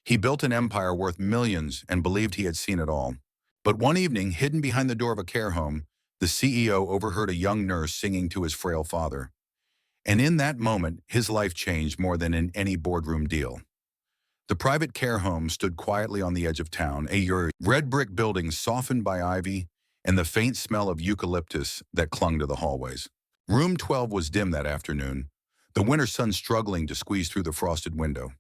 He built an empire worth millions and believed he had seen it all. But one evening, hidden behind the door of a care home, the CEO overheard a young nurse singing to his frail father. And in that moment, his life changed more than in any boardroom deal. The private care home stood quietly on the edge of town, a red brick building softened by ivy and the faint smell of eucalyptus that clung to the hallways. Room 12 was dim that afternoon, the winter sun struggling to squeeze through the frosted window.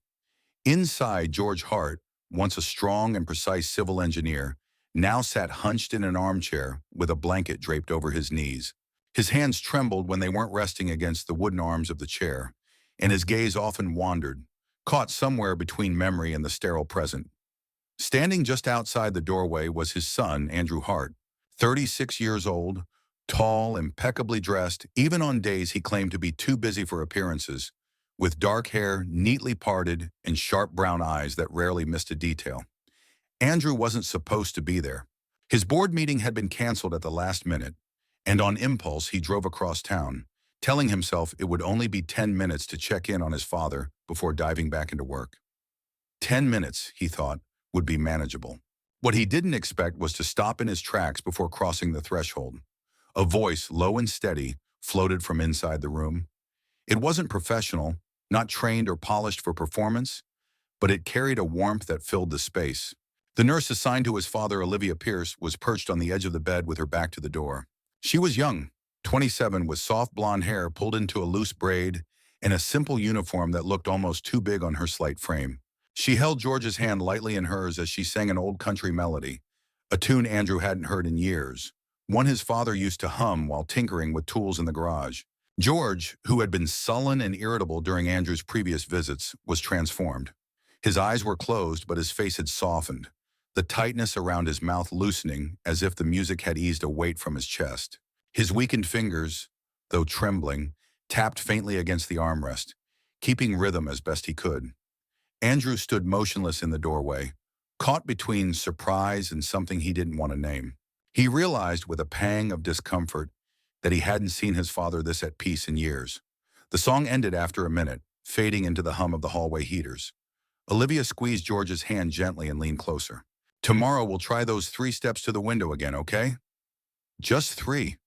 Inside, George Hart, once a strong and precise civil engineer, now sat hunched in an armchair with a blanket draped over his knees. His hands trembled when they weren't resting against the wooden arms of the chair, and his gaze often wandered, caught somewhere between memory and the sterile present. Standing just outside the doorway was his son, Andrew Hart, 36 years old, tall, impeccably dressed, even on days he claimed to be too busy for appearances, with dark hair neatly parted and sharp brown eyes that rarely missed a detail. Andrew wasn't supposed to be there. His board meeting had been canceled at the last minute, and on impulse he drove across town, telling himself it would only be 10 minutes to check in on his father before diving back into work. 10 minutes, he thought, would be manageable. What he didn't expect was to stop in his tracks before crossing the threshold. A voice, low and steady, floated from inside the room. It wasn't professional, not trained or polished for performance, but it carried a warmth that filled the space. The nurse assigned to his father, Olivia Pierce, was perched on the edge of the bed with her back to the door. She was young, 27, with soft blonde hair pulled into a loose braid and a simple uniform that looked almost too big on her slight frame. She held George's hand lightly in hers as she sang an old country melody, a tune Andrew hadn't heard in years, one his father used to hum while tinkering with tools in the garage. George, who had been sullen and irritable during Andrew's previous visits, was transformed. His eyes were closed, but his face had softened, the tightness around his mouth loosening as if the music had eased a weight from his chest. His weakened fingers, though trembling, tapped faintly against the armrest, keeping rhythm as best he could. Andrew stood motionless in the doorway, caught between surprise and something he didn't want to name. He realized with a pang of discomfort that he hadn't seen his father this at peace in years. The song ended after a minute, fading into the hum of the hallway heaters. Olivia squeezed George's hand gently and leaned closer. "Tomorrow we'll try those 3 steps to the window again, okay?" "Just 3.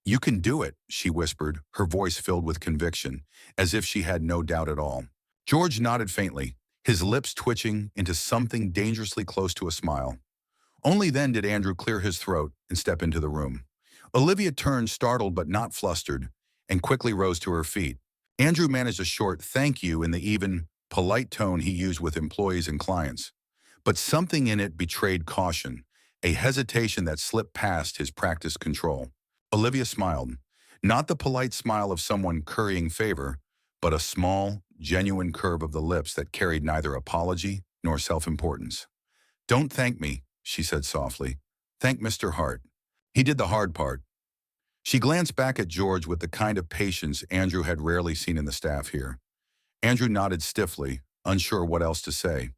You can do it," she whispered, her voice filled with conviction, as if she had no doubt at all. George nodded faintly, his lips twitching into something dangerously close to a smile. Only then did Andrew clear his throat and step into the room. Olivia turned, startled but not flustered, and quickly rose to her feet. Andrew managed a short "thank you" in the even, polite tone he used with employees and clients. But something in it betrayed caution, a hesitation that slipped past his practiced control. Olivia smiled, not the polite smile of someone currying favor, but a small, genuine curve of the lips that carried neither apology nor self-importance. "Don't thank me," she said softly. "Thank Mr. Hart. He did the hard part." She glanced back at George with the kind of patience Andrew had rarely seen in the staff here. Andrew nodded stiffly, unsure what else to say.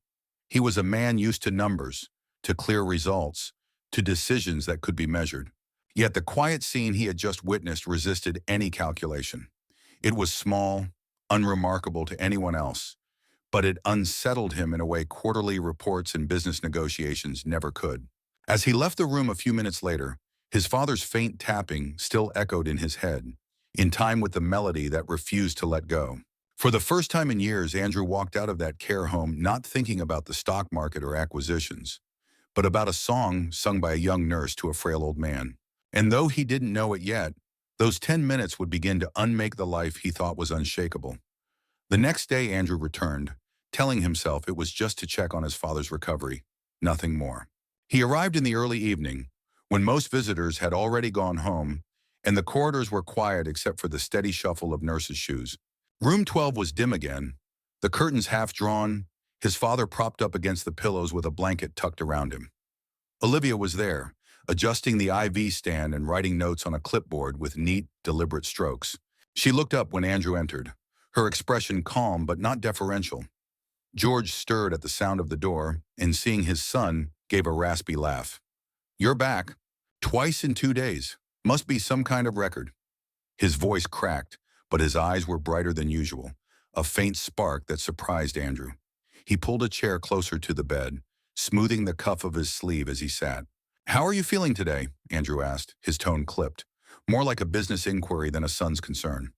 He was a man used to numbers, to clear results, to decisions that could be measured. Yet the quiet scene he had just witnessed resisted any calculation. It was small, unremarkable to anyone else, but it unsettled him in a way quarterly reports and business negotiations never could. As he left the room a few minutes later, his father's faint tapping still echoed in his head, in time with the melody that refused to let go. For the first time in years, Andrew walked out of that care home not thinking about the stock market or acquisitions, but about a song sung by a young nurse to a frail old man. And though he didn't know it yet, those 10 minutes would begin to unmake the life he thought was unshakable. The next day, Andrew returned, telling himself it was just to check on his father's recovery, nothing more. He arrived in the early evening, when most visitors had already gone home, and the corridors were quiet except for the steady shuffle of nurses' shoes. Room 12 was dim again, the curtains half drawn, his father propped up against the pillows with a blanket tucked around him. Olivia was there, adjusting the IV stand and writing notes on a clipboard with neat, deliberate strokes. She looked up when Andrew entered, her expression calm but not deferential. George stirred at the sound of the door, and seeing his son, gave a raspy laugh. "You're back. Twice in 2 days. Must be some kind of record." His voice cracked, but his eyes were brighter than usual, a faint spark that surprised Andrew. He pulled a chair closer to the bed, smoothing the cuff of his sleeve as he sat. "How are you feeling today?" Andrew asked, his tone clipped, more like a business inquiry than a son's concern.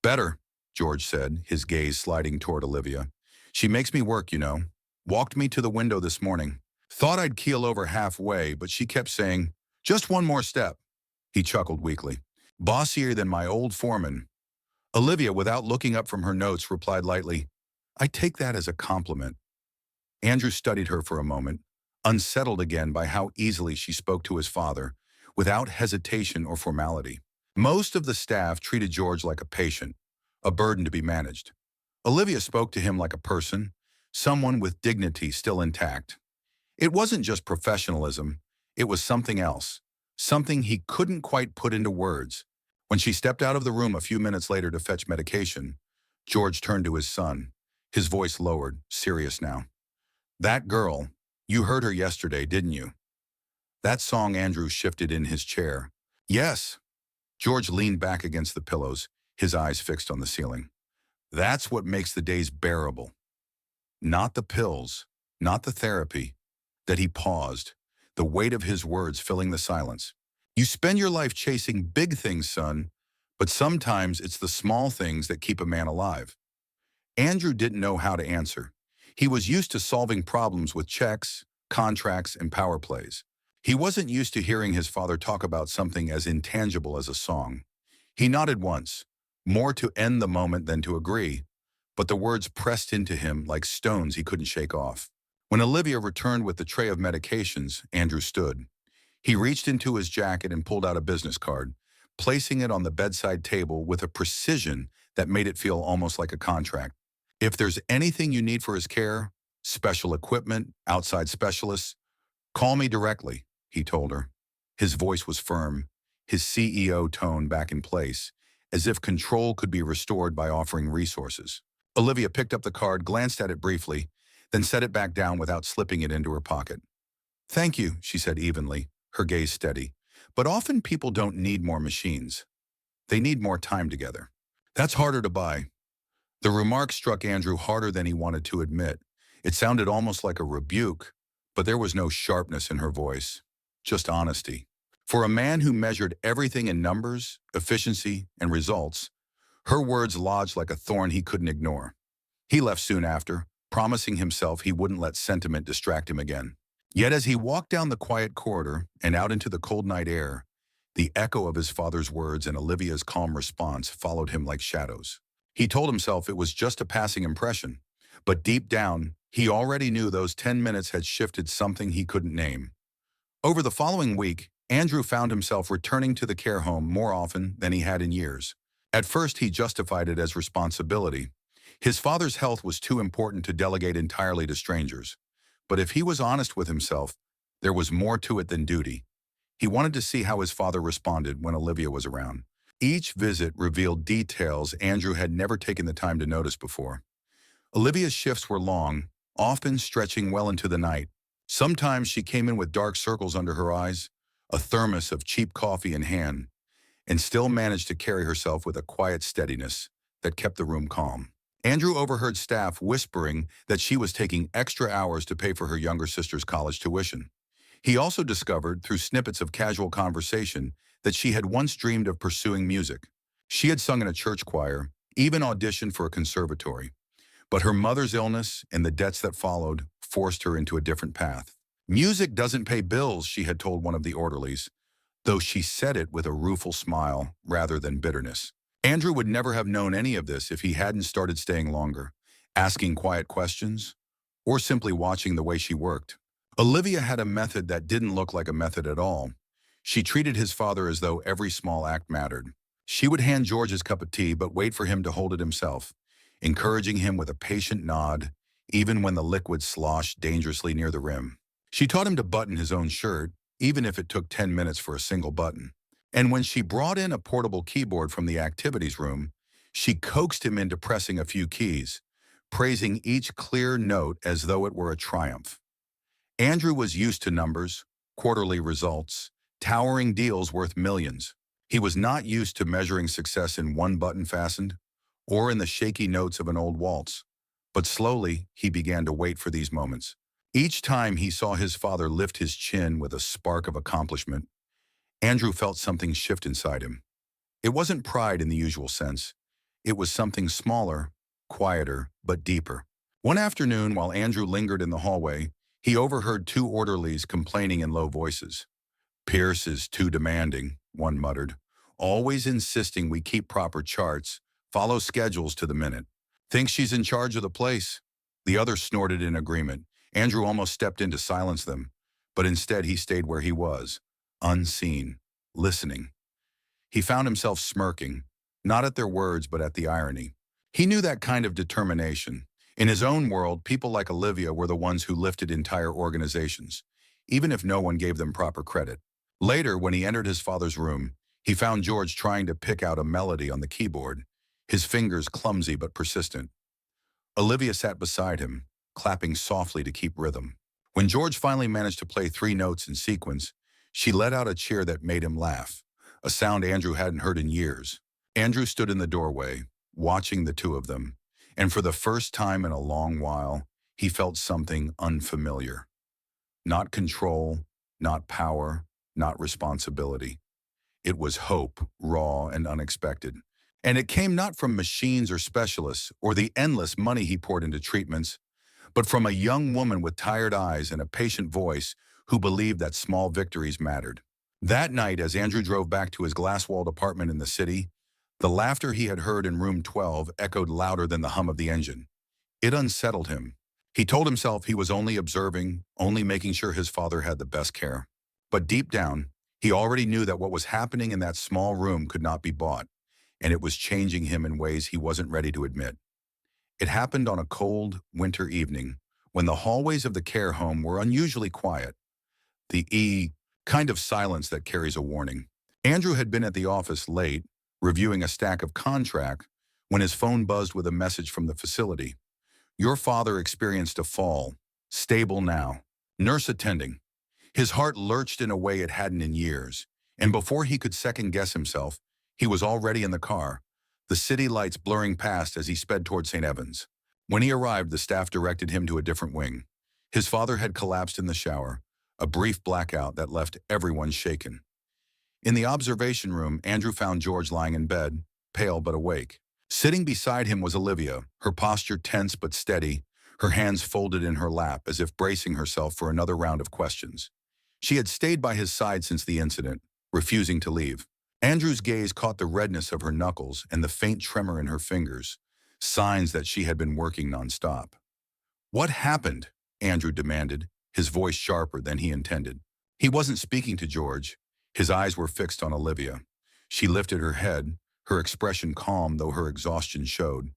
"Better," George said, his gaze sliding toward Olivia. "She makes me work, you know. Walked me to the window this morning. Thought I'd keel over halfway, but she kept saying, 'Just one more step.'" He chuckled weakly. "Bossier than my old foreman." Olivia, without looking up from her notes, replied lightly, "I take that as a compliment." Andrew studied her for a moment, unsettled again by how easily she spoke to his father, without hesitation or formality. Most of the staff treated George like a patient, a burden to be managed. Olivia spoke to him like a person, someone with dignity still intact. It wasn't just professionalism, it was something else, something he couldn't quite put into words. When she stepped out of the room a few minutes later to fetch medication, George turned to his son, his voice lowered, serious now. "That girl, you heard her yesterday, didn't you?" That song. Andrew shifted in his chair. "Yes." George leaned back against the pillows, his eyes fixed on the ceiling. "That's what makes the days bearable. Not the pills, not the therapy." That he paused, the weight of his words filling the silence. "You spend your life chasing big things, son, but sometimes it's the small things that keep a man alive." Andrew didn't know how to answer. He was used to solving problems with checks, contracts, and power plays. He wasn't used to hearing his father talk about something as intangible as a song. He nodded once, more to end the moment than to agree, but the words pressed into him like stones he couldn't shake off. When Olivia returned with the tray of medications, Andrew stood. He reached into his jacket and pulled out a business card, placing it on the bedside table with a precision that made it feel almost like a contract. "If there's anything you need for his care, special equipment, outside specialists, call me directly," he told her. His voice was firm, his CEO tone back in place, as if control could be restored by offering resources. Olivia picked up the card, glanced at it briefly, then set it back down without slipping it into her pocket. "Thank you," she said evenly, her gaze steady. "But often people don't need more machines. They need more time together. That's harder to buy." The remark struck Andrew harder than he wanted to admit. It sounded almost like a rebuke, but there was no sharpness in her voice, just honesty. For a man who measured everything in numbers, efficiency, and results, her words lodged like a thorn he couldn't ignore. He left soon after, promising himself he wouldn't let sentiment distract him again. Yet as he walked down the quiet corridor and out into the cold night air, the echo of his father's words and Olivia's calm response followed him like shadows. He told himself it was just a passing impression, but deep down, he already knew those 10 minutes had shifted something he couldn't name. Over the following week, Andrew found himself returning to the care home more often than he had in years. At first, he justified it as responsibility. His father's health was too important to delegate entirely to strangers. But if he was honest with himself, there was more to it than duty. He wanted to see how his father responded when Olivia was around. Each visit revealed details Andrew had never taken the time to notice before. Olivia's shifts were long, often stretching well into the night. Sometimes she came in with dark circles under her eyes, a thermos of cheap coffee in hand, and still managed to carry herself with a quiet steadiness that kept the room calm. Andrew overheard staff whispering that she was taking extra hours to pay for her younger sister's college tuition. He also discovered, through snippets of casual conversation, that she had once dreamed of pursuing music. She had sung in a church choir, even auditioned for a conservatory. But her mother's illness and the debts that followed forced her into a different path. "Music doesn't pay bills," she had told one of the orderlies, though she said it with a rueful smile rather than bitterness. Andrew would never have known any of this if he hadn't started staying longer, asking quiet questions, or simply watching the way she worked. Olivia had a method that didn't look like a method at all. She treated his father as though every small act mattered. She would hand George his cup of tea but wait for him to hold it himself, encouraging him with a patient nod, even when the liquid sloshed dangerously near the rim. She taught him to button his own shirt, even if it took 10 minutes for a single button. And when she brought in a portable keyboard from the activities room, she coaxed him into pressing a few keys, praising each clear note as though it were a triumph. Andrew was used to numbers, quarterly results, towering deals worth millions. He was not used to measuring success in one button fastened, or in the shaky notes of an old waltz. But slowly, he began to wait for these moments. Each time he saw his father lift his chin with a spark of accomplishment, Andrew felt something shift inside him. It wasn't pride in the usual sense. It was something smaller, quieter, but deeper. One afternoon, while Andrew lingered in the hallway, he overheard two orderlies complaining in low voices. "Pierce is too demanding," one muttered, "always insisting we keep proper charts, follow schedules to the minute. Thinks she's in charge of the place." The other snorted in agreement. Andrew almost stepped in to silence them, but instead he stayed where he was, unseen, listening. He found himself smirking, not at their words but at the irony. He knew that kind of determination. In his own world, people like Olivia were the ones who lifted entire organizations, even if no one gave them proper credit. Later, when he entered his father's room, he found George trying to pick out a melody on the keyboard, his fingers clumsy but persistent. Olivia sat beside him, clapping softly to keep rhythm. When George finally managed to play three notes in sequence, she let out a cheer that made him laugh, a sound Andrew hadn't heard in years. Andrew stood in the doorway, watching the two of them, and for the first time in a long while, he felt something unfamiliar. Not control, not power, not responsibility. It was hope, raw and unexpected. And it came not from machines or specialists or the endless money he poured into treatments, but from a young woman with tired eyes and a patient voice who believed that small victories mattered. That night, as Andrew drove back to his glass-walled apartment in the city, the laughter he had heard in room 12 echoed louder than the hum of the engine. It unsettled him. He told himself he was only observing, only making sure his father had the best care. But deep down, he already knew that what was happening in that small room could not be bought, and it was changing him in ways he wasn't ready to admit. It happened on a cold, winter evening, when the hallways of the care home were unusually quiet, the kind of silence that carries a warning. Andrew had been at the office late, reviewing a stack of contracts, when his phone buzzed with a message from the facility. "Your father experienced a fall. Stable now. Nurse attending." His heart lurched in a way it hadn't in years, and before he could second-guess himself, he was already in the car, the city lights blurring past as he sped toward St. Evans. When he arrived, the staff directed him to a different wing. His father had collapsed in the shower, a brief blackout that left everyone shaken. In the observation room, Andrew found George lying in bed, pale but awake. Sitting beside him was Olivia, her posture tense but steady, her hands folded in her lap as if bracing herself for another round of questions. She had stayed by his side since the incident, refusing to leave. Andrew's gaze caught the redness of her knuckles and the faint tremor in her fingers, signs that she had been working nonstop. "What happened?" Andrew demanded, his voice sharper than he intended. He wasn't speaking to George. His eyes were fixed on Olivia. She lifted her head, her expression calm though her exhaustion showed.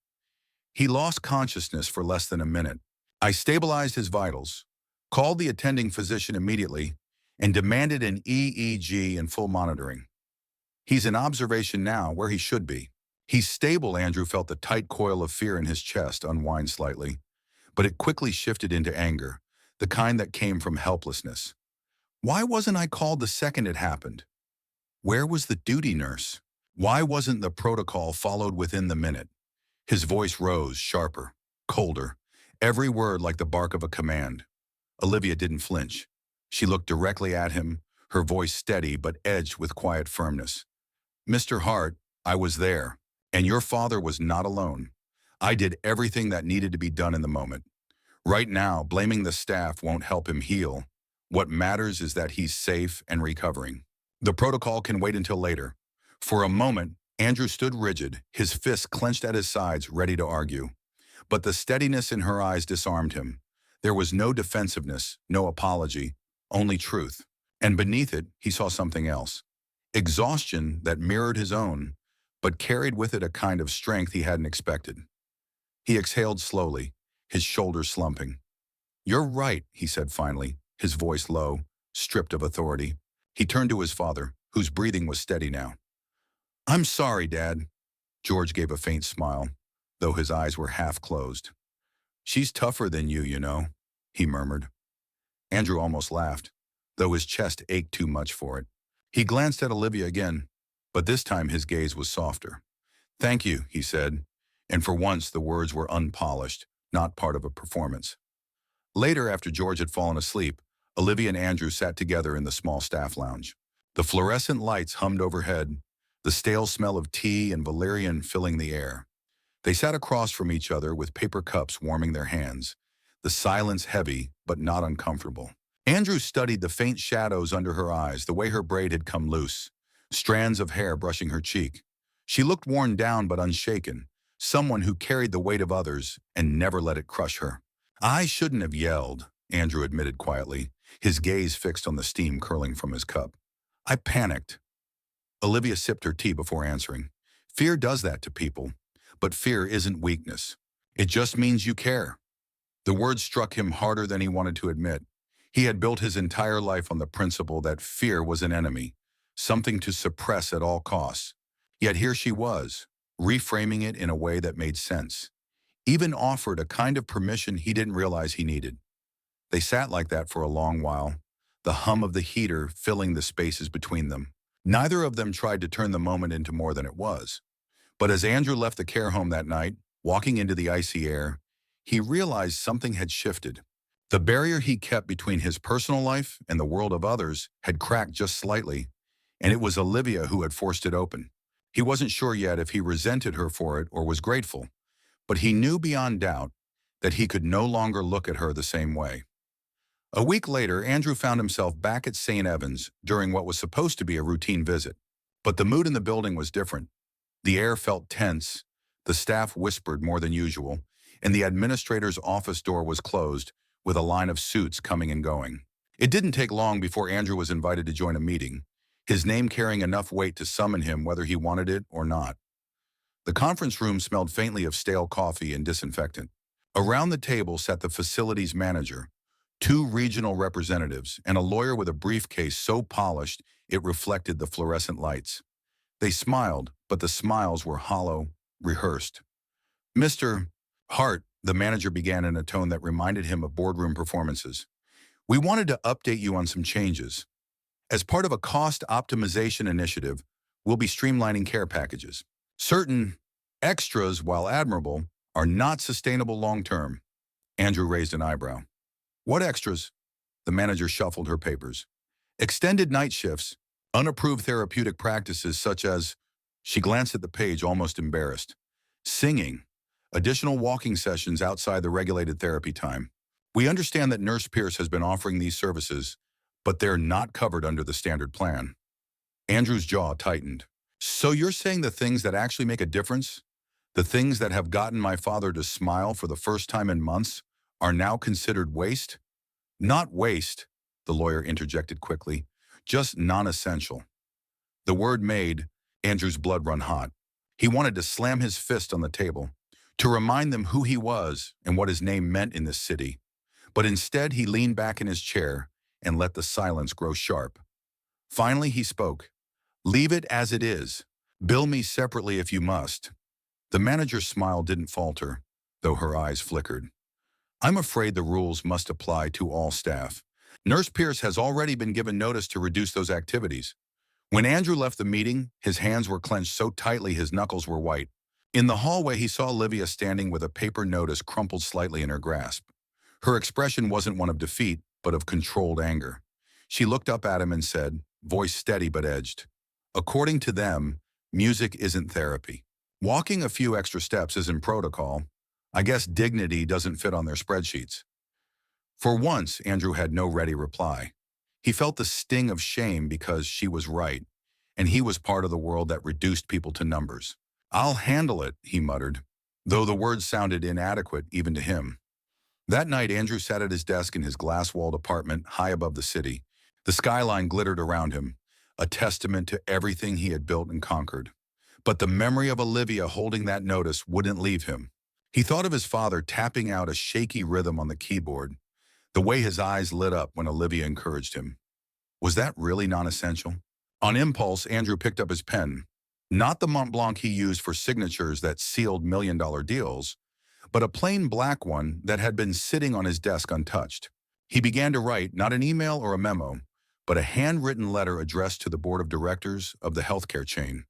"He lost consciousness for less than a minute. I stabilized his vitals, called the attending physician immediately, and demanded an EEG and full monitoring. He's in observation now, where he should be." "He's stable." Andrew felt the tight coil of fear in his chest unwind slightly, but it quickly shifted into anger, the kind that came from helplessness. Why wasn't I called the second it happened? Where was the duty nurse? Why wasn't the protocol followed within the minute? His voice rose, sharper, colder, every word like the bark of a command. Olivia didn't flinch. She looked directly at him, her voice steady but edged with quiet firmness. "Mr. Hart, I was there, and your father was not alone. I did everything that needed to be done in the moment. Right now, blaming the staff won't help him heal. What matters is that he's safe and recovering. The protocol can wait until later." For a moment, Andrew stood rigid, his fists clenched at his sides, ready to argue. But the steadiness in her eyes disarmed him. There was no defensiveness, no apology, only truth. And beneath it, he saw something else. Exhaustion that mirrored his own, but carried with it a kind of strength he hadn't expected. He exhaled slowly, his shoulders slumping. "You're right," he said finally, his voice low, stripped of authority. He turned to his father, whose breathing was steady now. "I'm sorry, Dad." George gave a faint smile, though his eyes were half closed. "She's tougher than you know," he murmured. Andrew almost laughed, though his chest ached too much for it. He glanced at Olivia again, but this time his gaze was softer. "Thank you," he said, and for once the words were unpolished, not part of a performance. Later, after George had fallen asleep, Olivia and Andrew sat together in the small staff lounge. The fluorescent lights hummed overhead, the stale smell of tea and valerian filling the air. They sat across from each other with paper cups warming their hands, the silence heavy but not uncomfortable. Andrew studied the faint shadows under her eyes, the way her braid had come loose, strands of hair brushing her cheek. She looked worn down but unshaken, someone who carried the weight of others and never let it crush her. I shouldn't have yelled, Andrew admitted quietly, his gaze fixed on the steam curling from his cup. I panicked. Olivia sipped her tea before answering. Fear does that to people, but fear isn't weakness. It just means you care. The words struck him harder than he wanted to admit. He had built his entire life on the principle that fear was an enemy, something to suppress at all costs. Yet here she was, reframing it in a way that made sense, even offered a kind of permission he didn't realize he needed. They sat like that for a long while, the hum of the heater filling the spaces between them. Neither of them tried to turn the moment into more than it was. But as Andrew left the care home that night, walking into the icy air, he realized something had shifted. The barrier he kept between his personal life and the world of others had cracked just slightly, and it was Olivia who had forced it open. He wasn't sure yet if he resented her for it or was grateful, but he knew beyond doubt that he could no longer look at her the same way. A week later, Andrew found himself back at St. Evans during what was supposed to be a routine visit. But the mood in the building was different. The air felt tense, the staff whispered more than usual, and the administrator's office door was closed, with a line of suits coming and going. It didn't take long before Andrew was invited to join a meeting, his name carrying enough weight to summon him whether he wanted it or not. The conference room smelled faintly of stale coffee and disinfectant. Around the table sat the facilities manager, two regional representatives, and a lawyer with a briefcase so polished it reflected the fluorescent lights. They smiled, but the smiles were hollow, rehearsed. Mr. Hart, the manager began in a tone that reminded him of boardroom performances. We wanted to update you on some changes. As part of a cost optimization initiative, we'll be streamlining care packages. Certain extras, while admirable, are not sustainable long-term. Andrew raised an eyebrow. What extras? The manager shuffled her papers. Extended night shifts, unapproved therapeutic practices such as, she glanced at the page almost embarrassed, singing, additional walking sessions outside the regulated therapy time. We understand that Nurse Pierce has been offering these services, but they're not covered under the standard plan. Andrew's jaw tightened. So you're saying the things that actually make a difference, the things that have gotten my father to smile for the first time in months, are now considered waste? Not waste, the lawyer interjected quickly, just non-essential. The word made Andrew's blood run hot. He wanted to slam his fist on the table, to remind them who he was and what his name meant in this city. But instead he leaned back in his chair and let the silence grow sharp. Finally he spoke. Leave it as it is. Bill me separately if you must. The manager's smile didn't falter, though her eyes flickered. I'm afraid the rules must apply to all staff. Nurse Pierce has already been given notice to reduce those activities. When Andrew left the meeting, his hands were clenched so tightly his knuckles were white. In the hallway, he saw Olivia standing with a paper notice crumpled slightly in her grasp. Her expression wasn't one of defeat, but of controlled anger. She looked up at him and said, voice steady but edged, according to them, music isn't therapy. Walking a few extra steps isn't protocol. I guess dignity doesn't fit on their spreadsheets. For once, Andrew had no ready reply. He felt the sting of shame because she was right, and he was part of the world that reduced people to numbers. I'll handle it, he muttered, though the words sounded inadequate even to him. That night, Andrew sat at his desk in his glass-walled apartment high above the city. The skyline glittered around him, a testament to everything he had built and conquered. But the memory of Olivia holding that notice wouldn't leave him. He thought of his father tapping out a shaky rhythm on the keyboard, the way his eyes lit up when Olivia encouraged him. Was that really non-essential? On impulse, Andrew picked up his pen, not the Mont Blanc he used for signatures that sealed million-dollar deals, but a plain black one that had been sitting on his desk untouched. He began to write not an email or a memo, but a handwritten letter addressed to the board of directors of the healthcare chain.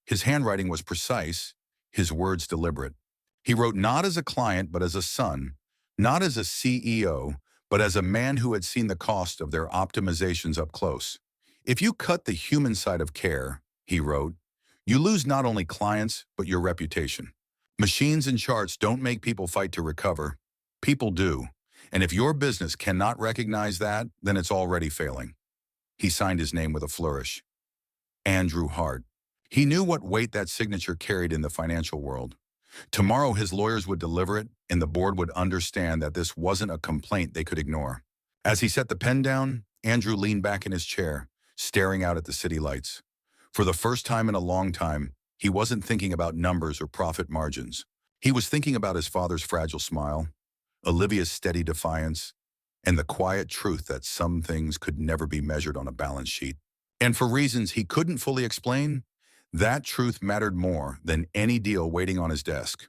His handwriting was precise, his words deliberate. He wrote not as a client, but as a son, not as a CEO, but as a man who had seen the cost of their optimizations up close. If you cut the human side of care, he wrote, you lose not only clients, but your reputation. Machines and charts don't make people fight to recover. People do. And if your business cannot recognize that, then it's already failing. He signed his name with a flourish. Andrew Hart. He knew what weight that signature carried in the financial world. Tomorrow his lawyers would deliver it, and the board would understand that this wasn't a complaint they could ignore. As he set the pen down, Andrew leaned back in his chair, staring out at the city lights. For the first time in a long time, he wasn't thinking about numbers or profit margins. He was thinking about his father's fragile smile, Olivia's steady defiance, and the quiet truth that some things could never be measured on a balance sheet. And for reasons he couldn't fully explain, that truth mattered more than any deal waiting on his desk.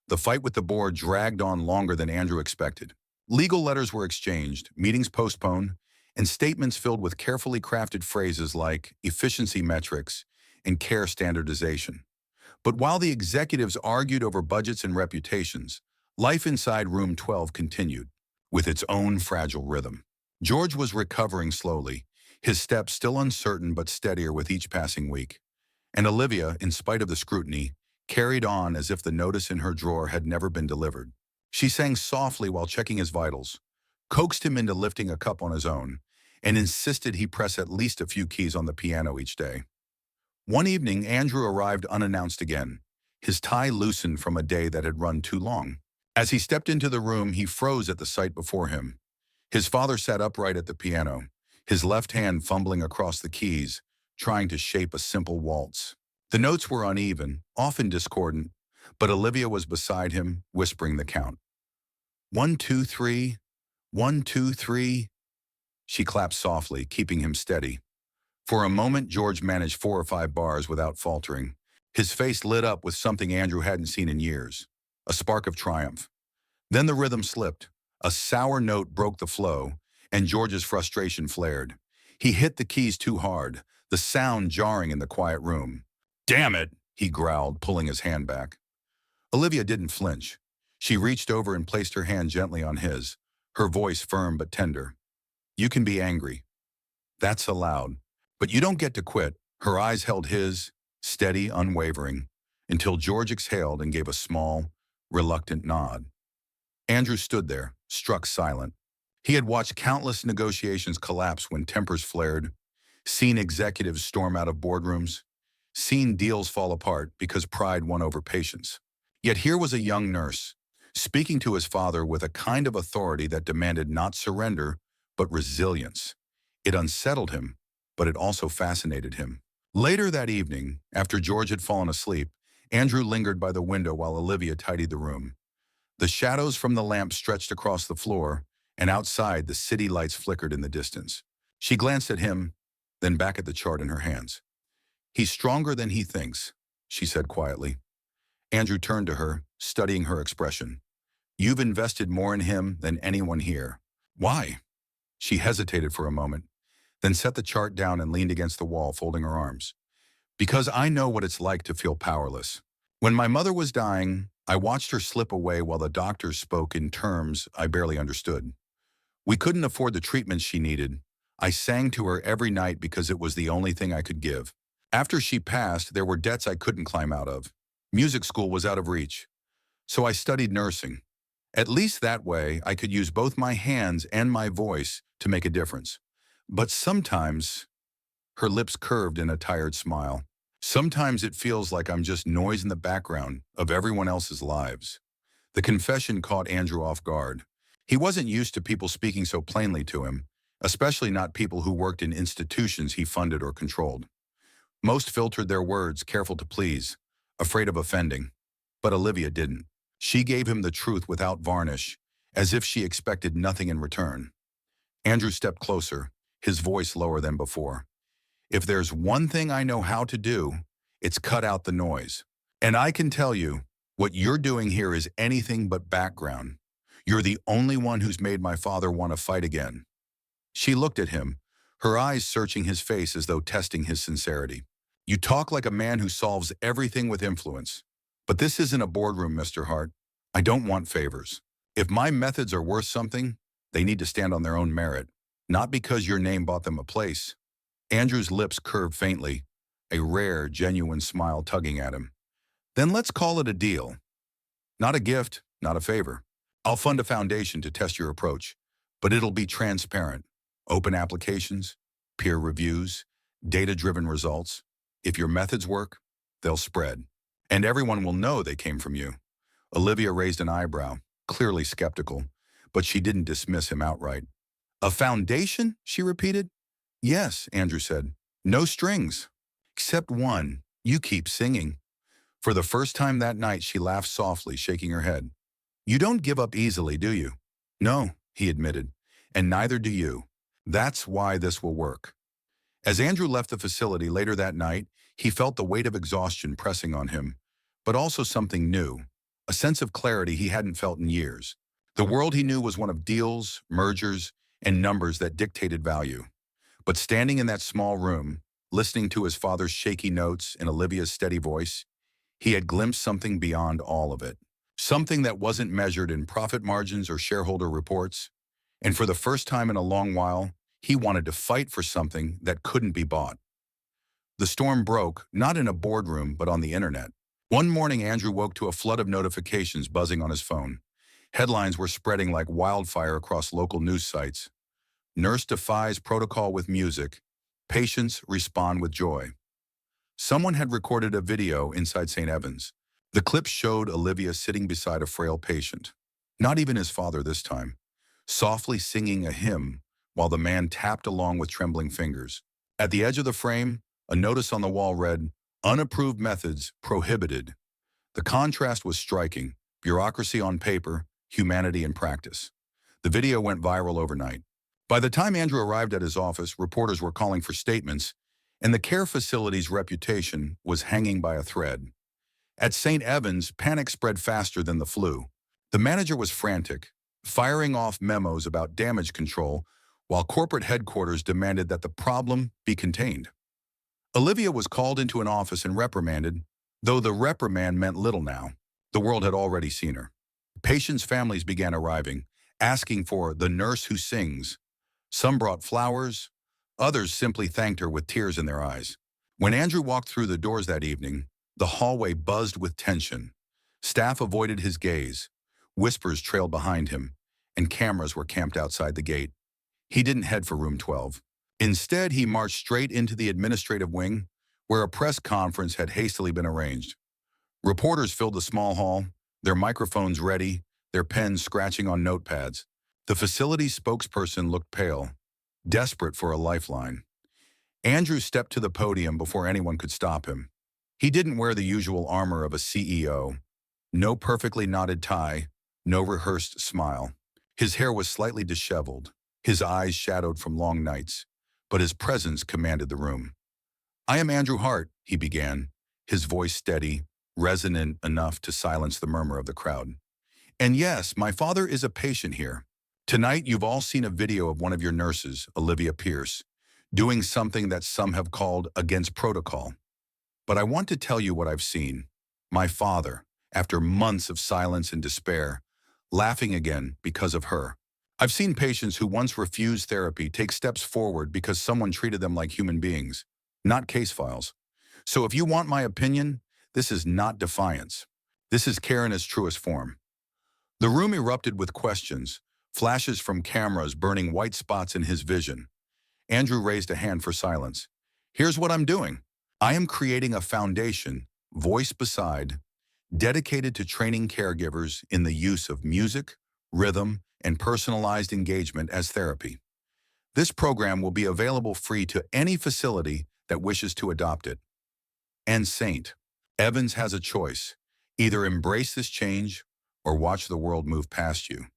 The fight with the board dragged on longer than Andrew expected. Legal letters were exchanged, meetings postponed, and statements filled with carefully crafted phrases like efficiency metrics and care standardization. But while the executives argued over budgets and reputations, life inside Room 12 continued, with its own fragile rhythm. George was recovering slowly, his steps still uncertain but steadier with each passing week. And Olivia, in spite of the scrutiny, carried on as if the notice in her drawer had never been delivered. She sang softly while checking his vitals, coaxed him into lifting a cup on his own, and insisted he press at least a few keys on the piano each day. One evening, Andrew arrived unannounced again, his tie loosened from a day that had run too long. As he stepped into the room, he froze at the sight before him. His father sat upright at the piano, his left hand fumbling across the keys, trying to shape a simple waltz. The notes were uneven, often discordant, but Olivia was beside him, whispering the count. 1, 2, 3, 1, 2, 3. She clapped softly, keeping him steady. For a moment, George managed 4 or 5 bars without faltering. His face lit up with something Andrew hadn't seen in years, a spark of triumph. Then the rhythm slipped. A sour note broke the flow, and George's frustration flared. He hit the keys too hard, the sound jarring in the quiet room. "Damn it," he growled, pulling his hand back. Olivia didn't flinch. She reached over and placed her hand gently on his, her voice firm but tender. "You can be angry. That's allowed. But you don't get to quit." Her eyes held his, steady, unwavering, until George exhaled and gave a small, reluctant nod. Andrew stood there, struck silent. He had watched countless negotiations collapse when tempers flared, seen executives storm out of boardrooms, seen deals fall apart because pride won over patience. Yet here was a young nurse, speaking to his father with a kind of authority that demanded not surrender, but resilience. It unsettled him, but it also fascinated him. Later that evening, after George had fallen asleep, Andrew lingered by the window while Olivia tidied the room. The shadows from the lamp stretched across the floor, and outside the city lights flickered in the distance. She glanced at him, then back at the chart in her hands. "He's stronger than he thinks," she said quietly. Andrew turned to her, studying her expression. "You've invested more in him than anyone here." "Why?" She hesitated for a moment, then set the chart down and leaned against the wall, folding her arms. "Because I know what it's like to feel powerless. When my mother was dying, I watched her slip away while the doctors spoke in terms I barely understood. We couldn't afford the treatments she needed. I sang to her every night because it was the only thing I could give. After she passed, there were debts I couldn't climb out of. Music school was out of reach. So I studied nursing. At least that way, I could use both my hands and my voice to make a difference. But sometimes," her lips curved in a tired smile, "sometimes it feels like I'm just noise in the background of everyone else's lives." The confession caught Andrew off guard. He wasn't used to people speaking so plainly to him, especially not people who worked in institutions he funded or controlled. Most filtered their words, careful to please, afraid of offending. But Olivia didn't. She gave him the truth without varnish, as if she expected nothing in return. Andrew stepped closer, his voice lower than before. "If there's one thing I know how to do, it's cut out the noise. And I can tell you, what you're doing here is anything but background. You're the only one who's made my father want to fight again." She looked at him, her eyes searching his face as though testing his sincerity. "You talk like a man who solves everything with influence. But this isn't a boardroom, Mr. Hart. I don't want favors. If my methods are worth something, they need to stand on their own merit, not because your name bought them a place. Andrew's lips curved faintly, a rare, genuine smile tugging at him. Then let's call it a deal. Not a gift, not a favor. I'll fund a foundation to test your approach, but it'll be transparent. Open applications, peer reviews, data-driven results. If your methods work, they'll spread. And everyone will know they came from you. Olivia raised an eyebrow, clearly skeptical, but she didn't dismiss him outright. A foundation? She repeated. Yes, Andrew said. No strings. Except one. You keep singing. For the first time that night, she laughed softly, shaking her head. You don't give up easily, do you? No, he admitted, and neither do you. That's why this will work. As Andrew left the facility later that night, he felt the weight of exhaustion pressing on him, but also something new, a sense of clarity he hadn't felt in years. The world he knew was one of deals, mergers, and numbers that dictated value. But standing in that small room, listening to his father's shaky notes and Olivia's steady voice, he had glimpsed something beyond all of it. Something that wasn't measured in profit margins or shareholder reports. And for the first time in a long while, he wanted to fight for something that couldn't be bought. The storm broke, not in a boardroom, but on the internet. One morning, Andrew woke to a flood of notifications buzzing on his phone. Headlines were spreading like wildfire across local news sites. Nurse defies protocol with music. Patients respond with joy. Someone had recorded a video inside St. Evans. The clip showed Olivia sitting beside a frail patient. Not even his father this time. Softly singing a hymn while the man tapped along with trembling fingers. At the edge of the frame, a notice on the wall read, "Unapproved methods prohibited." The contrast was striking. Bureaucracy on paper, humanity in practice. The video went viral overnight. By the time Andrew arrived at his office, reporters were calling for statements, and the care facility's reputation was hanging by a thread. At St. Evans, panic spread faster than the flu. The manager was frantic, firing off memos about damage control, while corporate headquarters demanded that the problem be contained. Olivia was called into an office and reprimanded, though the reprimand meant little now. The world had already seen her. Patients' families began arriving, asking for the nurse who sings. Some brought flowers, others simply thanked her with tears in their eyes. When Andrew walked through the doors that evening, the hallway buzzed with tension. Staff avoided his gaze, whispers trailed behind him, and cameras were camped outside the gate. He didn't head for room 12. Instead, he marched straight into the administrative wing, where a press conference had hastily been arranged. Reporters filled the small hall, their microphones ready, their pens scratching on notepads. The facility's spokesperson looked pale, desperate for a lifeline. Andrew stepped to the podium before anyone could stop him. He didn't wear the usual armor of a CEO. No perfectly knotted tie, no rehearsed smile. His hair was slightly disheveled, his eyes shadowed from long nights, but his presence commanded the room. "I am Andrew Hart," he began, his voice steady, resonant enough to silence the murmur of the crowd. "And yes, my father is a patient here. Tonight, you've all seen a video of one of your nurses, Olivia Pierce, doing something that some have called against protocol. But I want to tell you what I've seen. My father, after months of silence and despair, laughing again because of her. I've seen patients who once refused therapy take steps forward because someone treated them like human beings, not case files. So if you want my opinion, this is not defiance. This is care in its truest form." The room erupted with questions, flashes from cameras burning white spots in his vision. Andrew raised a hand for silence. "Here's what I'm doing. I am creating a foundation, voice beside, dedicated to training caregivers in the use of music, rhythm, and personalized engagement as therapy. This program will be available free to any facility that wishes to adopt it. And St. Evans has a choice. Either embrace this change or watch the world move past you.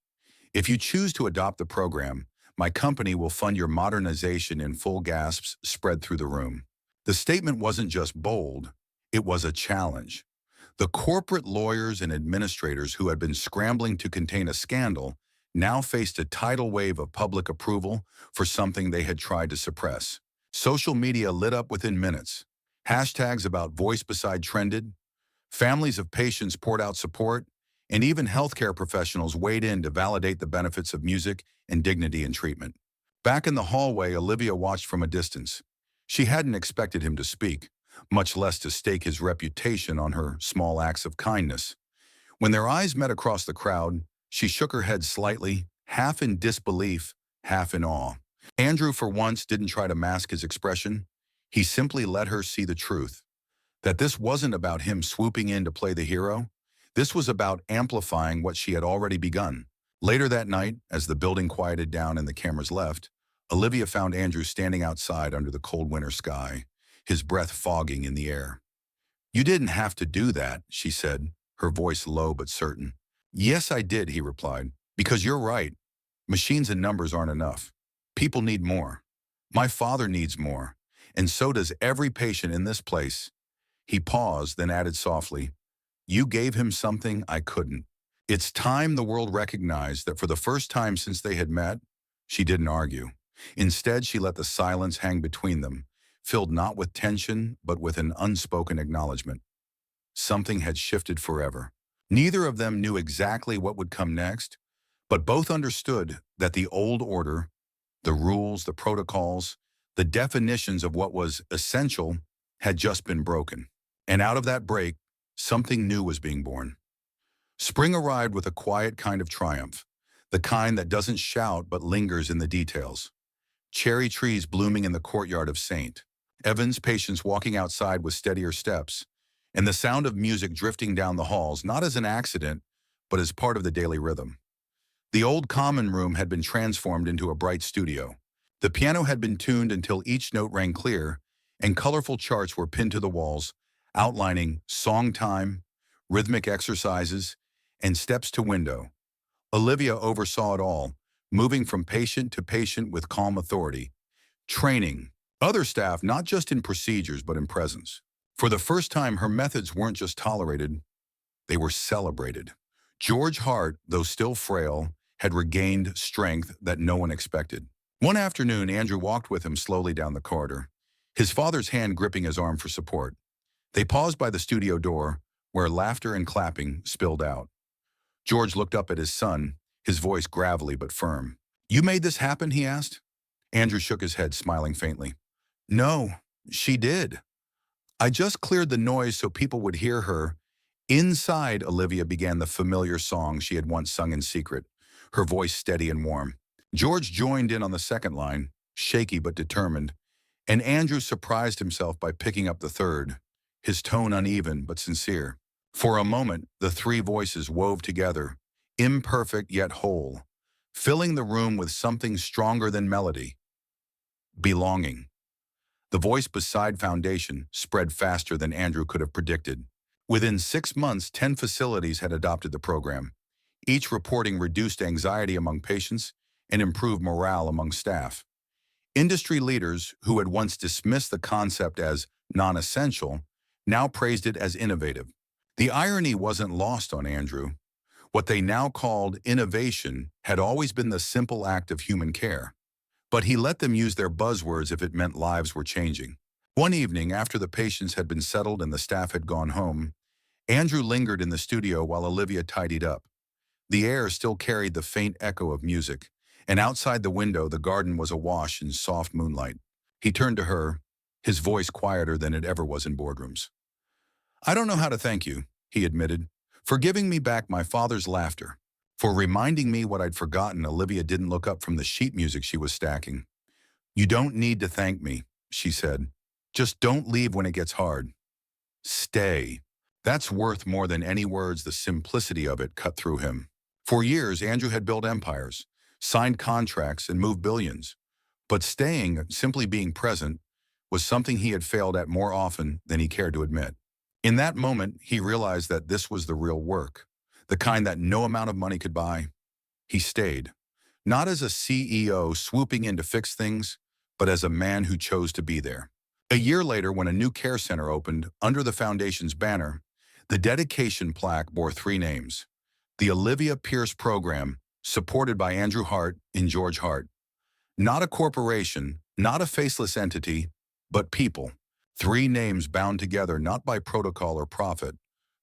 If you choose to adopt the program, my company will fund your modernization." In full gasps spread through the room. The statement wasn't just bold, it was a challenge. The corporate lawyers and administrators who had been scrambling to contain a scandal now faced a tidal wave of public approval for something they had tried to suppress. Social media lit up within minutes. Hashtags about voice beside trended. Families of patients poured out support, and even healthcare professionals weighed in to validate the benefits of music and dignity in treatment. Back in the hallway, Olivia watched from a distance. She hadn't expected him to speak, much less to stake his reputation on her small acts of kindness. When their eyes met across the crowd, she shook her head slightly, half in disbelief, half in awe. Andrew, for once, didn't try to mask his expression. He simply let her see the truth, that this wasn't about him swooping in to play the hero. This was about amplifying what she had already begun. Later that night, as the building quieted down and the cameras left, Olivia found Andrew standing outside under the cold winter sky, his breath fogging in the air. "You didn't have to do that," she said, her voice low but certain. "Yes, I did," he replied, "because you're right. Machines and numbers aren't enough. People need more. My father needs more, and so does every patient in this place." He paused, then added softly, "You gave him something I couldn't." It's time the world recognized that for the first time since they had met, she didn't argue. Instead, she let the silence hang between them, filled not with tension, but with an unspoken acknowledgement. Something had shifted forever. Neither of them knew exactly what would come next, but both understood that the old order, the rules, the protocols, the definitions of what was essential had just been broken. And out of that break, something new was being born. Spring arrived with a quiet kind of triumph, the kind that doesn't shout but lingers in the details. Cherry trees blooming in the courtyard of St. Evans, patients walking outside with steadier steps, and the sound of music drifting down the halls, not as an accident, but as part of the daily rhythm. The old common room had been transformed into a bright studio. The piano had been tuned until each note rang clear, and colorful charts were pinned to the walls, outlining song time, rhythmic exercises, and steps to window. Olivia oversaw it all, moving from patient to patient with calm authority, training other staff not just in procedures but in presence. For the first time, her methods weren't just tolerated, they were celebrated. George Hart, though still frail, had regained strength that no one expected. One afternoon, Andrew walked with him slowly down the corridor, his father's hand gripping his arm for support. They paused by the studio door, where laughter and clapping spilled out. George looked up at his son, his voice gravelly but firm. "You made this happen?" he asked. Andrew shook his head, smiling faintly. "No, she did. I just cleared the noise so people would hear her." Inside, Olivia began the familiar song she had once sung in secret, her voice steady and warm. George joined in on the second line, shaky but determined, and Andrew surprised himself by picking up the third, his tone uneven but sincere. For a moment, the three voices wove together, imperfect yet whole, filling the room with something stronger than melody: belonging. The voice beside Foundation spread faster than Andrew could have predicted. Within 6 months, 10 facilities had adopted the program, each reporting reduced anxiety among patients and improved morale among staff. Industry leaders, who had once dismissed the concept as non-essential, now praised it as innovative. The irony wasn't lost on Andrew. What they now called innovation had always been the simple act of human care. But he let them use their buzzwords if it meant lives were changing. One evening, after the patients had been settled and the staff had gone home, Andrew lingered in the studio while Olivia tidied up. The air still carried the faint echo of music, and outside the window the garden was awash in soft moonlight. He turned to her, his voice quieter than it ever was in boardrooms. "I don't know how to thank you," he admitted, "for giving me back my father's laughter, for reminding me what I'd forgotten." Olivia didn't look up from the sheet music she was stacking. "You don't need to thank me," she said. "Just don't leave when it gets hard. Stay." That's worth more than any words. The simplicity of it cut through him. For years, Andrew had built empires, signed contracts, and moved billions. But staying, simply being present, was something he had failed at more often than he cared to admit. In that moment, he realized that this was the real work, the kind that no amount of money could buy. He stayed, not as a CEO swooping in to fix things, but as a man who chose to be there. A year later, when a new care center opened under the Foundation's banner, the dedication plaque bore 3 names: the Olivia Pierce Program, supported by Andrew Hart and George Hart. Not a corporation, not a faceless entity, but people. 3 names bound together not by protocol or profit,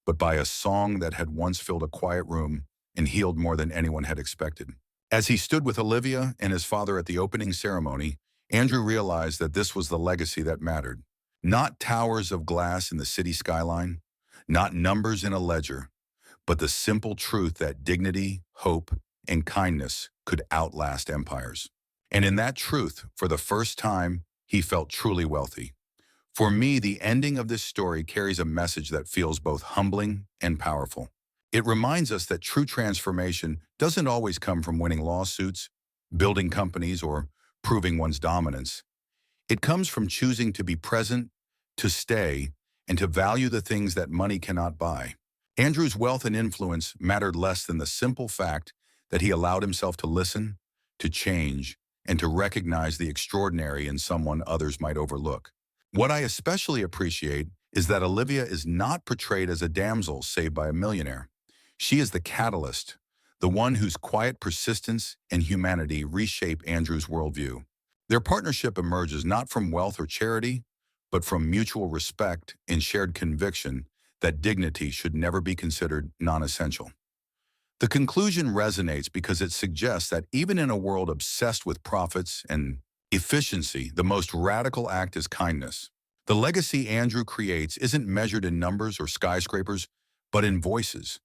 but by a song that had once filled a quiet room and healed more than anyone had expected. As he stood with Olivia and his father at the opening ceremony, Andrew realized that this was the legacy that mattered. Not towers of glass in the city skyline, not numbers in a ledger, but the simple truth that dignity, hope, and kindness could outlast empires. And in that truth, for the first time, he felt truly wealthy. For me, the ending of this story carries a message that feels both humbling and powerful. It reminds us that true transformation doesn't always come from winning lawsuits, building companies, or proving one's dominance. It comes from choosing to be present, to stay, and to value the things that money cannot buy. Andrew's wealth and influence mattered less than the simple fact that he allowed himself to listen, to change, and to recognize the extraordinary in someone others might overlook. What I especially appreciate is that Olivia is not portrayed as a damsel saved by a millionaire. She is the catalyst, the one whose quiet persistence and humanity reshape Andrew's worldview. Their partnership emerges not from wealth or charity, but from mutual respect and shared conviction that dignity should never be considered non-essential. The conclusion resonates because it suggests that even in a world obsessed with profits and efficiency, the most radical act is kindness. The legacy Andrew creates isn't measured in numbers or skyscrapers, but in voices.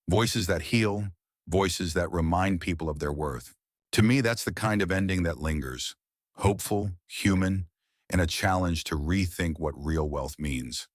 Voices that heal, voices that remind people of their worth. To me, that's the kind of ending that lingers. Hopeful, human, and a challenge to rethink what real wealth means.